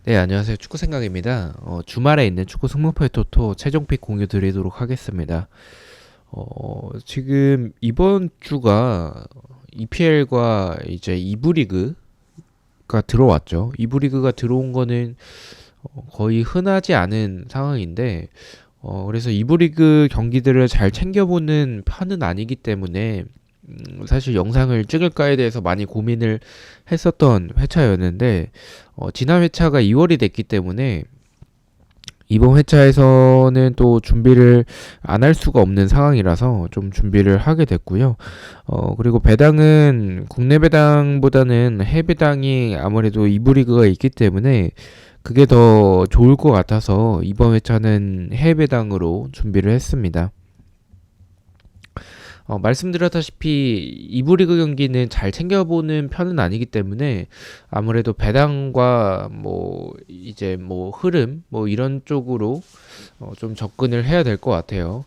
네, 안녕하세요. 축구 생각입니다. 주말에 있는 축구 승무패 토토 최종픽 공유 드리도록 하겠습니다. 지금 이번 주가 EPL과 이제 2부 리그가 들어왔죠. 2부 리그가 들어온 거는 거의 흔하지 않은 상황인데, 그래서 2부 리그 경기들을 잘 챙겨보는 편은 아니기 때문에 사실 영상을 찍을까에 대해서 많이 고민을 했었던 회차였는데 지난 회차가 2월이 됐기 때문에 이번 회차에서는 또 준비를 안 할 수가 없는 상황이라서 좀 준비를 하게 됐고요. 그리고 배당은 국내 배당보다는 해외 배당이 아무래도 2부 리그가 있기 때문에 그게 더 좋을 것 같아서 이번 회차는 해외 배당으로 준비를 했습니다. 말씀드렸다시피 2부 리그 경기는 잘 챙겨보는 편은 아니기 때문에 아무래도 배당과 뭐 이제 뭐 흐름 뭐 이런 쪽으로 좀 접근을 해야 될 것 같아요.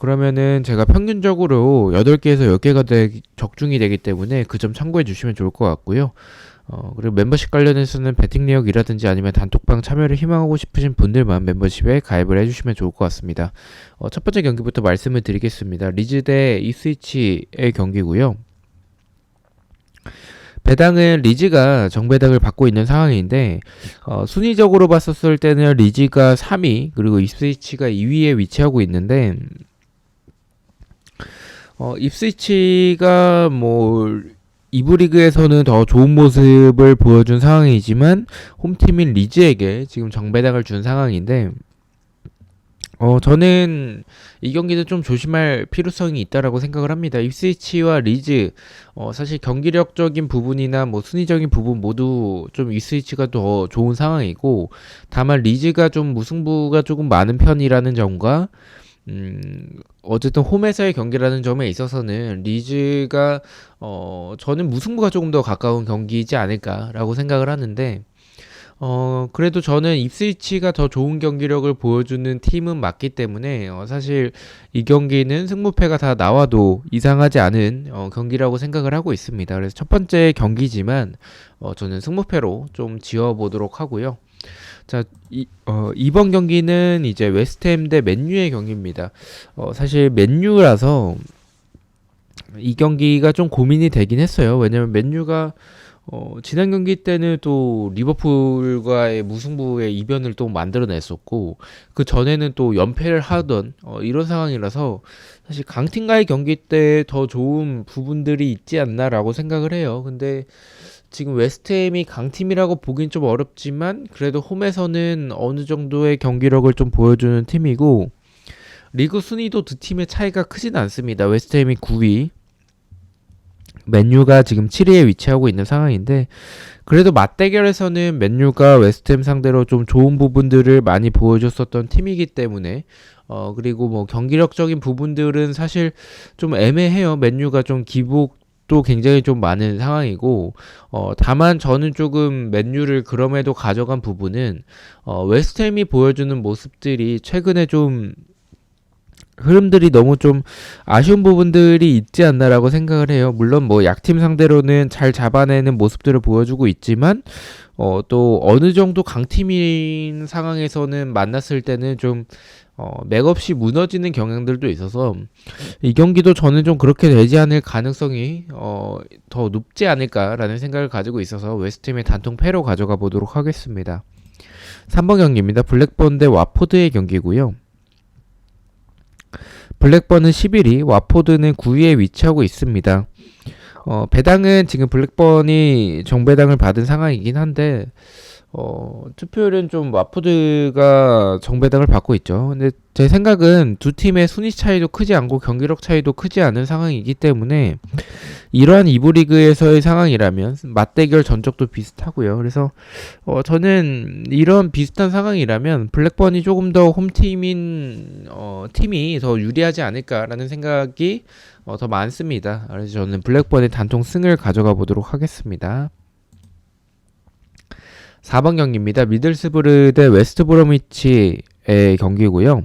그러면은 제가 평균적으로 8개에서 10개가 적중이 되기 때문에 그 점 참고해 주시면 좋을 것 같고요. 그리고 멤버십 관련해서는 배팅 내역이라든지 아니면 단톡방 참여를 희망하고 싶으신 분들만 멤버십에 가입을 해주시면 좋을 것 같습니다. 첫 번째 경기부터 말씀을 드리겠습니다. 리즈 대 이스위치의 경기고요. 배당은 리즈가 정배당을 받고 있는 상황인데 순위적으로 봤었을 때는 리즈가 3위 그리고 이스위치가 2위에 위치하고 있는데 입스위치가 뭐 2부 리그에서는 더 좋은 모습을 보여준 상황이지만 홈팀인 리즈에게 지금 정배당을 준 상황인데 저는 이 경기는 좀 조심할 필요성이 있다라고 생각을 합니다. 입스위치와 리즈 사실 경기력적인 부분이나 뭐 순위적인 부분 모두 좀 입스위치가 더 좋은 상황이고 다만 리즈가 좀 무승부가 조금 많은 편이라는 점과 어쨌든 홈에서의 경기라는 점에 있어서는 리즈가 저는 무승부가 조금 더 가까운 경기이지 않을까라고 생각을 하는데 그래도 저는 입스위치가 더 좋은 경기력을 보여주는 팀은 맞기 때문에 사실 이 경기는 승부패가 다 나와도 이상하지 않은 경기라고 생각을 하고 있습니다. 그래서 첫 번째 경기지만 저는 승부패로 좀 지어보도록 하고요. 자, 이번 경기는 이제 웨스트햄 대 맨유의 경기입니다. 사실 맨유라서 이 경기가 좀 고민이 되긴 했어요. 왜냐면 맨유가 지난 경기 때는 또 리버풀과의 무승부의 이변을 또 만들어냈었고 그 전에는 또 연패를 하던 이런 상황이라서 사실 강팀과의 경기 때 더 좋은 부분들이 있지 않나라고 생각을 해요. 근데 지금 웨스트햄이 강팀이라고 보긴 좀 어렵지만 그래도 홈에서는 어느 정도의 경기력을 좀 보여주는 팀이고 리그 순위도 두 팀의 차이가 크진 않습니다. 웨스트햄이 9위, 맨유가 지금 7위에 위치하고 있는 상황인데 그래도 맞대결에서는 맨유가 웨스트햄 상대로 좀 좋은 부분들을 많이 보여줬었던 팀이기 때문에 그리고 뭐 경기력적인 부분들은 사실 좀 애매해요. 맨유가 좀 기복도 굉장히 좀 많은 상황이고 다만 저는 조금 맨유를 그럼에도 가져간 부분은 웨스트햄이 보여주는 모습들이 최근에 좀 흐름들이 너무 좀 아쉬운 부분들이 있지 않나라고 생각을 해요. 물론 뭐 약팀 상대로는 잘 잡아내는 모습들을 보여주고 있지만 또 어느 정도 강팀인 상황에서는 만났을 때는 좀 맥없이 무너지는 경향들도 있어서 이 경기도 저는 좀 그렇게 되지 않을 가능성이 더 높지 않을까라는 생각을 가지고 있어서 웨스트햄의 단통 패로 가져가 보도록 하겠습니다. 3번 경기입니다. 블랙번 대 와포드의 경기고요. 블랙번은 11위, 와포드는 9위에 위치하고 있습니다. 배당은 지금 블랙번이 정배당을 받은 상황이긴 한데 투표율은 좀 와포드가 정배당을 받고 있죠. 근데 제 생각은 두 팀의 순위 차이도 크지 않고 경기력 차이도 크지 않은 상황이기 때문에 이러한 2부 리그에서의 상황이라면 맞대결 전적도 비슷하고요. 그래서 저는 이런 비슷한 상황이라면 블랙번이 조금 더 홈팀인 팀이 더 유리하지 않을까라는 생각이 더 많습니다. 그래서 저는 블랙번의 단통 승을 가져가 보도록 하겠습니다. 4번 경기입니다. 미들스브르 대 웨스트브로미치의 경기고요.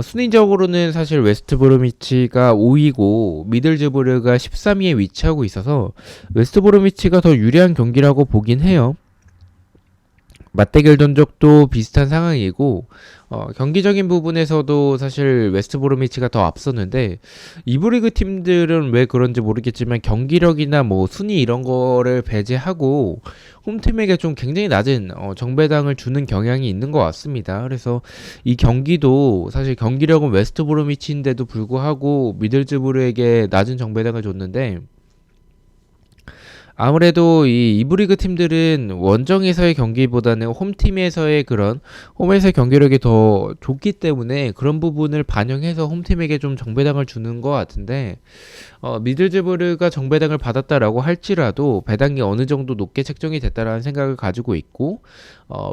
순위적으로는 사실 웨스트브로미치가 5위고 미들즈부르가 13위에 위치하고 있어서 웨스트브로미치가 더 유리한 경기라고 보긴 해요. 맞대결 전적도 비슷한 상황이고 경기적인 부분에서도 사실 웨스트 브로미치가 더 앞섰는데 이브리그 팀들은 왜 그런지 모르겠지만 경기력이나 뭐 순위 이런 거를 배제하고 홈팀에게 좀 굉장히 낮은 정배당을 주는 경향이 있는 것 같습니다. 그래서 이 경기도 사실 경기력은 웨스트 브로미치인데도 불구하고 미들즈브르에게 낮은 정배당을 줬는데 아무래도 이 이브리그 팀들은 원정에서의 경기보다는 홈팀에서의 그런 홈에서의 경기력이 더 좋기 때문에 그런 부분을 반영해서 홈팀에게 좀 정배당을 주는 것 같은데 미들즈부르가 정배당을 받았다라고 할지라도 배당이 어느 정도 높게 책정이 됐다라는 생각을 가지고 있고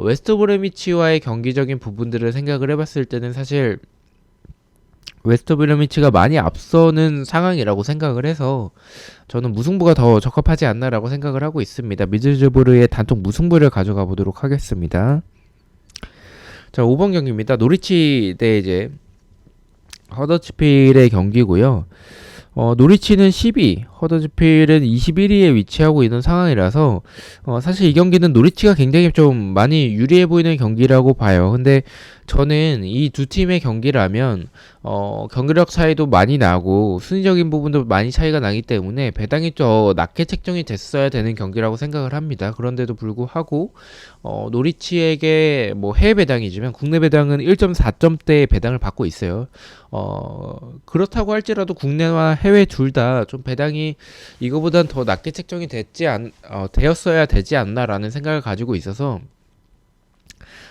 웨스트 브레미치와의 경기적인 부분들을 생각을 해봤을 때는 사실 웨스트 브레미치가 많이 앞서는 상황이라고 생각을 해서 저는 무승부가 더 적합하지 않나라고 생각을 하고 있습니다. 미들즈부르의 단통 무승부를 가져가 보도록 하겠습니다. 자, 5번 경기입니다. 노리치 대 이제 허더스필의 경기고요. 노리치는 12, 허더스필은 21위에 위치하고 있는 상황이라서 사실 이 경기는 노리치가 굉장히 좀 많이 유리해 보이는 경기라고 봐요. 근데 저는 이 두 팀의 경기라면 경기력 차이도 많이 나고 순위적인 부분도 많이 차이가 나기 때문에 배당이 더 낮게 책정이 됐어야 되는 경기라고 생각을 합니다. 그런데도 불구하고 노리치에게 뭐 해외 배당이지만 국내 배당은 1.4점대의 배당을 받고 있어요. 그렇다고 할지라도 국내와 해외 둘 다 좀 배당이 이거보단 더 낮게 책정이 되었어야 되지 않나라는 생각을 가지고 있어서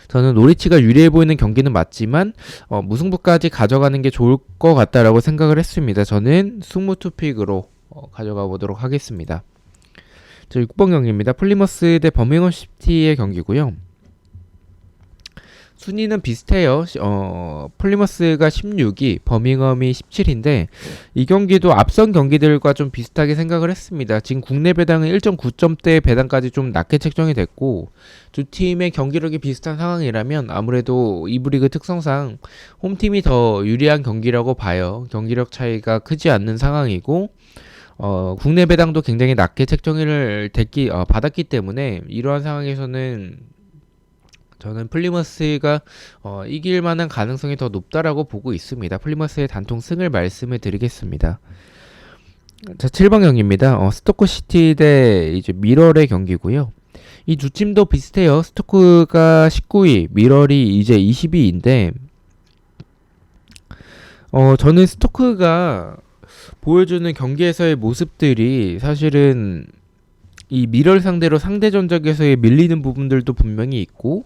저는 노리치가 유리해 보이는 경기는 맞지만 무승부까지 가져가는 게 좋을 것 같다라고 생각을 했습니다. 저는 승무 투픽으로 가져가 보도록 하겠습니다. 자, 6번 경기입니다. 플리머스 대 버밍엄 시티의 경기고요. 순위는 비슷해요. 플리머스가 16위, 버밍엄이 17인데 이 경기도 앞선 경기들과 좀 비슷하게 생각을 했습니다. 지금 국내 배당은 1.9점대 배당까지 좀 낮게 책정이 됐고 두 팀의 경기력이 비슷한 상황이라면 아무래도 이브리그 특성상 홈팀이 더 유리한 경기라고 봐요. 경기력 차이가 크지 않는 상황이고 국내 배당도 굉장히 낮게 책정을 받았기 때문에 이러한 상황에서는 저는 플리머스가 이길 만한 가능성이 더 높다라고 보고 있습니다. 플리머스의 단통 승을 말씀을 드리겠습니다. 자, 7번 경기입니다. 스토크 시티 대 이제 미럴의 경기고요. 이 두 팀도 비슷해요. 스토크가 19위, 미럴이 이제 20위인데 저는 스토크가 보여주는 경기에서의 모습들이 사실은 이 미럴 상대로 상대 전적에서의 밀리는 부분들도 분명히 있고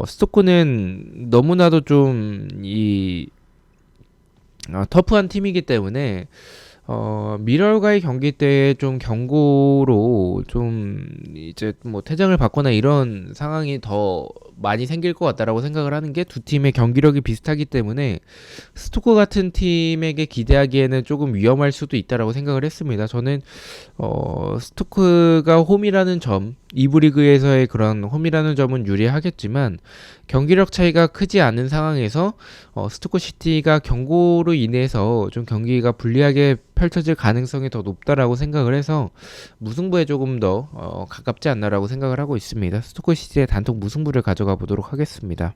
스토크는 너무나도 좀 터프한 팀이기 때문에 미럴과의 경기 때 좀 경고로 좀 이제 뭐 퇴장을 받거나 이런 상황이 더 많이 생길 것 같다라고 생각을 하는 게 두 팀의 경기력이 비슷하기 때문에 스토크 같은 팀에게 기대하기에는 조금 위험할 수도 있다라고 생각을 했습니다. 저는 스토크가 홈이라는 점, 이브 리그에서의 그런 홈이라는 점은 유리하겠지만 경기력 차이가 크지 않은 상황에서 스토크 시티가 경고로 인해서 좀 경기가 불리하게 펼쳐질 가능성이 더 높다라고 생각을 해서 무승부에 조금 더 가깝지 않나라고 생각을 하고 있습니다. 스토크 시티의 단독 무승부를 가져가 보도록 하겠습니다.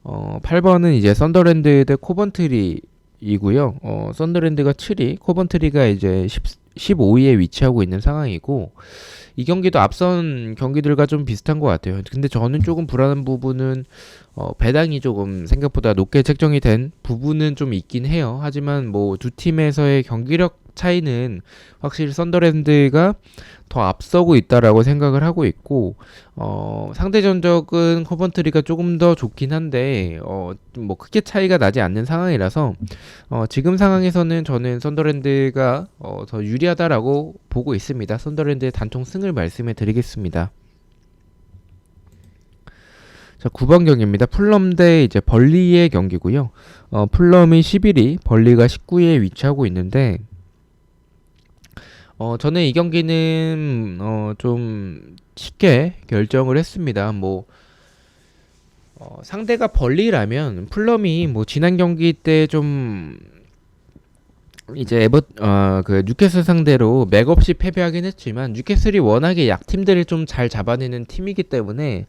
8번은 이제 썬더랜드 대 코번트리이고요. 썬더랜드가 7위, 코번트리가 이제 15위에 위치하고 있는 상황이고 이 경기도 앞선 경기들과 좀 비슷한 것 같아요. 근데 저는 조금 불안한 부분은 배당이 조금 생각보다 높게 책정이 된 부분은 좀 있긴 해요. 하지만 뭐 두 팀에서의 경기력 차이는 확실히 썬더랜드가 더 앞서고 있다라고 생각을 하고 있고 상대 전적은 커번트리가 조금 더 좋긴 한데 뭐 크게 차이가 나지 않는 상황이라서 지금 상황에서는 저는 썬더랜드가 더 유리하다라고 보고 있습니다. 썬더랜드의 단통 승을 말씀해 드리겠습니다. 자, 9번 경기입니다. 풀럼 대 이제 벌리의 경기고요. 풀럼이 11위, 벌리가 19위에 위치하고 있는데 저는 이 경기는 좀 쉽게 결정을 했습니다. 뭐 상대가 벌리라면 풀럼이 뭐 지난 경기 때 좀 이제 그 뉴캐슬 상대로 맥없이 패배하긴 했지만 뉴캐슬이 워낙에 약팀들을 좀 잘 잡아내는 팀이기 때문에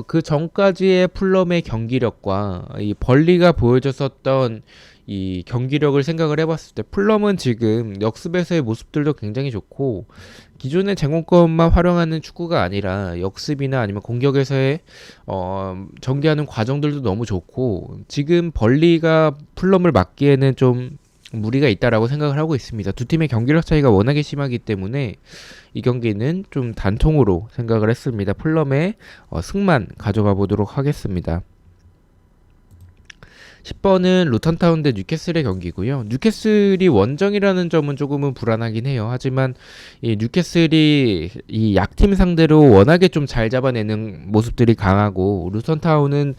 그 전까지의 풀럼의 경기력과 이 벌리가 보여줬었던 이 경기력을 생각을 해봤을 때 풀럼은 지금 역습에서의 모습들도 굉장히 좋고 기존의 제공권만 활용하는 축구가 아니라 역습이나 아니면 공격에서의 전개하는 과정들도 너무 좋고 지금 벌리가 풀럼을 막기에는 좀 무리가 있다라고 생각을 하고 있습니다. 두 팀의 경기력 차이가 워낙에 심하기 때문에 이 경기는 좀 단통으로 생각을 했습니다. 풀럼의 승만 가져가 보도록 하겠습니다. 10번은 루턴타운 대 뉴캐슬의 경기고요. 뉴캐슬이 원정이라는 점은 조금은 불안하긴 해요. 하지만 이 뉴캐슬이 이 약팀 상대로 워낙에 좀 잘 잡아내는 모습들이 강하고 루턴타운은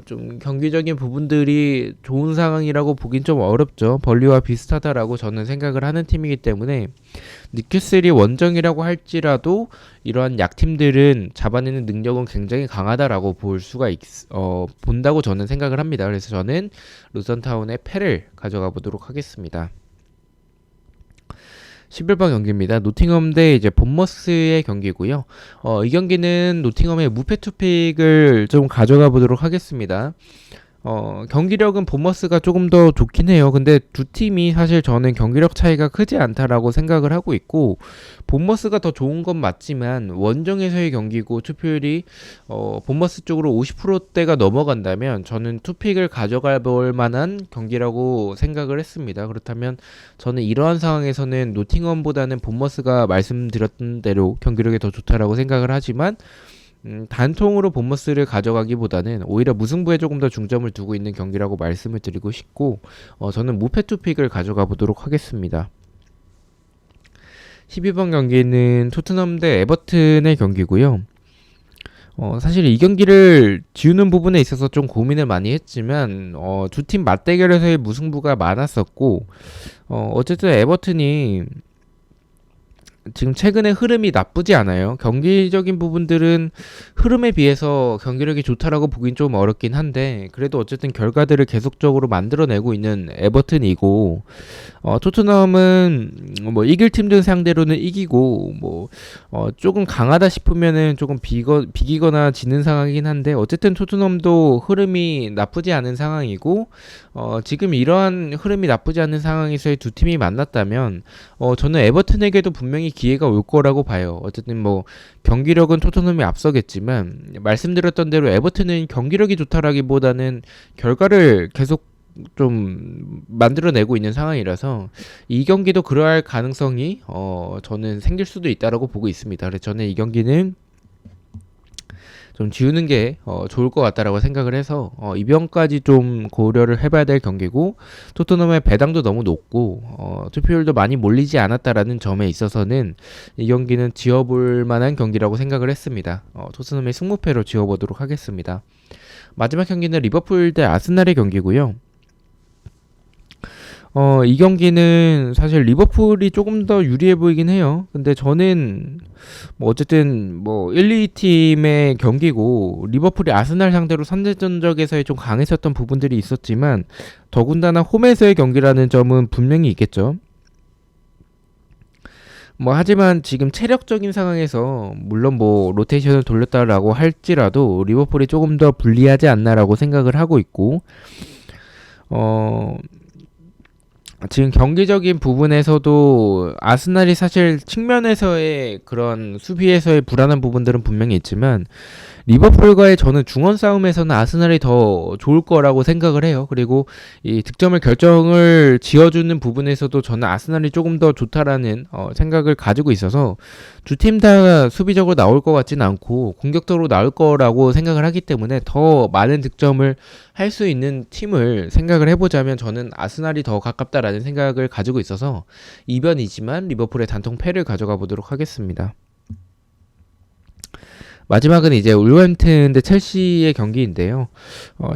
좀 경기적인 부분들이 좋은 상황이라고 보긴 좀 어렵죠. 벌리와 비슷하다라고 저는 생각을 하는 팀이기 때문에 뉴캐슬이 원정이라고 할지라도 이러한 약팀들은 잡아내는 능력은 굉장히 강하다라고 본다고 저는 생각을 합니다. 그래서 저는 루턴타운의 패를 가져가 보도록 하겠습니다. 11번 경기입니다. 노팅엄 대 이제 본머스의 경기고요. 이 경기는 노팅엄의 무패 투픽을 좀 가져가 보도록 하겠습니다. 경기력은 본머스가 조금 더 좋긴 해요. 근데 두 팀이 사실 저는 경기력 차이가 크지 않다라고 생각을 하고 있고 본머스가 더 좋은 건 맞지만 원정에서의 경기고 투표율이 본머스 쪽으로 50%대가 넘어간다면 저는 투픽을 가져가 볼 만한 경기라고 생각을 했습니다. 그렇다면 저는 이러한 상황에서는 노팅엄보다는 본머스가 말씀드렸던 대로 경기력이 더 좋다라고 생각을 하지만 단통으로 본머스를 가져가기보다는 오히려 무승부에 조금 더 중점을 두고 있는 경기라고 말씀을 드리고 싶고 저는 무패 투픽을 가져가 보도록 하겠습니다. 12번 경기는 토트넘 대 에버튼의 경기고요. 사실 이 경기를 지우는 부분에 있어서 좀 고민을 많이 했지만 두 팀 맞대결에서의 무승부가 많았었고 어쨌든 에버튼이 지금 최근에 흐름이 나쁘지 않아요. 경기적인 부분들은 흐름에 비해서 경기력이 좋다라고 보긴 좀 어렵긴 한데 그래도 어쨌든 결과들을 계속적으로 만들어내고 있는 에버튼이고 토트넘은 뭐 이길 팀들 상대로는 이기고 뭐 조금 강하다 싶으면은 조금 비기거나 지는 상황이긴 한데 어쨌든 토트넘도 흐름이 나쁘지 않은 상황이고 지금 이러한 흐름이 나쁘지 않은 상황에서의 두 팀이 만났다면 저는 에버튼에게도 분명히 기회가 올 거라고 봐요. 어쨌든 뭐 경기력은 토트넘이 앞서겠지만 말씀드렸던 대로 에버튼은 경기력이 좋다라기보다는 결과를 계속 좀 만들어내고 있는 상황이라서 이 경기도 그러할 가능성이 저는 생길 수도 있다라고 보고 있습니다. 그래서 저는 이 경기는 좀 지우는 게 좋을 것 같다라고 생각을 해서 이변까지 좀 고려를 해봐야 될 경기고 토트넘의 배당도 너무 높고 투표율도 많이 몰리지 않았다라는 점에 있어서는 이 경기는 지워볼 만한 경기라고 생각을 했습니다. 토트넘의 승무패로 지워보도록 하겠습니다. 마지막 경기는 리버풀 대 아스날의 경기고요. 이 경기는 사실 리버풀이 조금 더 유리해 보이긴 해요. 근데 저는 뭐 어쨌든 뭐 1, 2팀의 경기고 리버풀이 아스날 상대로 선제전적에서의 좀 강했었던 부분들이 있었지만 더군다나 홈에서의 경기라는 점은 분명히 있겠죠. 뭐 하지만 지금 체력적인 상황에서 물론 뭐 로테이션을 돌렸다라고 할지라도 리버풀이 조금 더 불리하지 않나라고 생각을 하고 있고 지금 경기적인 부분에서도 아스날이 사실 측면에서의 그런 수비에서의 불안한 부분들은 분명히 있지만 리버풀과의 저는 중원 싸움에서는 아스날이 더 좋을 거라고 생각을 해요. 그리고 이 득점을 결정을 지어주는 부분에서도 저는 아스날이 조금 더 좋다라는 생각을 가지고 있어서 두 팀 다 수비적으로 나올 것 같지는 않고 공격적으로 나올 거라고 생각을 하기 때문에 더 많은 득점을 할 수 있는 팀을 생각을 해보자면 저는 아스날이 더 가깝다라는 생각을 가지고 있어서 이변이지만 리버풀의 단통 패를 가져가 보도록 하겠습니다. 마지막은 이제 울버햄튼 대 첼시의 경기인데요.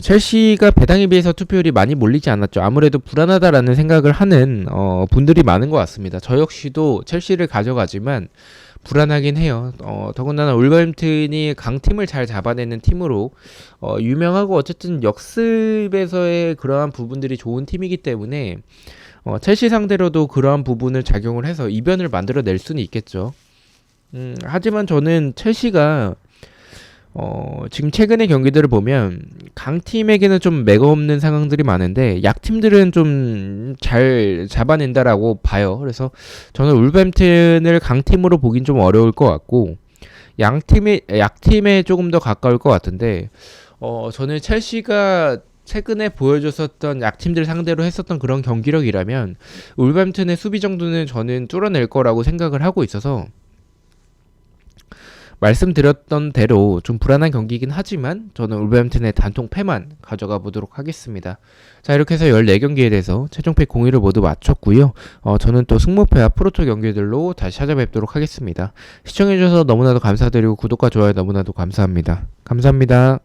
첼시가 배당에 비해서 투표율이 많이 몰리지 않았죠. 아무래도 불안하다라는 생각을 하는 분들이 많은 것 같습니다. 저 역시도 첼시를 가져가지만 불안하긴 해요. 더군다나 울버햄튼이 강팀을 잘 잡아내는 팀으로 유명하고 어쨌든 역습에서의 그러한 부분들이 좋은 팀이기 때문에 첼시 상대로도 그러한 부분을 작용을 해서 이변을 만들어낼 수는 있겠죠. 하지만 저는 첼시가 지금 최근의 경기들을 보면 강팀에게는 좀 맥 없는 상황들이 많은데 약팀들은 좀 잘 잡아낸다라고 봐요. 그래서 저는 울버햄튼을 강팀으로 보긴 좀 어려울 것 같고 약팀에 조금 더 가까울 것 같은데 저는 첼시가 최근에 보여줬었던 약팀들 상대로 했었던 그런 경기력이라면 울버햄튼의 수비 정도는 저는 뚫어낼 거라고 생각을 하고 있어서 말씀드렸던 대로 좀 불안한 경기이긴 하지만 저는 울버햄튼의 단통 패만 가져가 보도록 하겠습니다. 자, 이렇게 해서 14경기에 대해서 최종팩 공유를 모두 마쳤고요. 저는 또 승무패와 프로토 경기들로 다시 찾아뵙도록 하겠습니다. 시청해주셔서 너무나도 감사드리고 구독과 좋아요 너무나도 감사합니다. 감사합니다.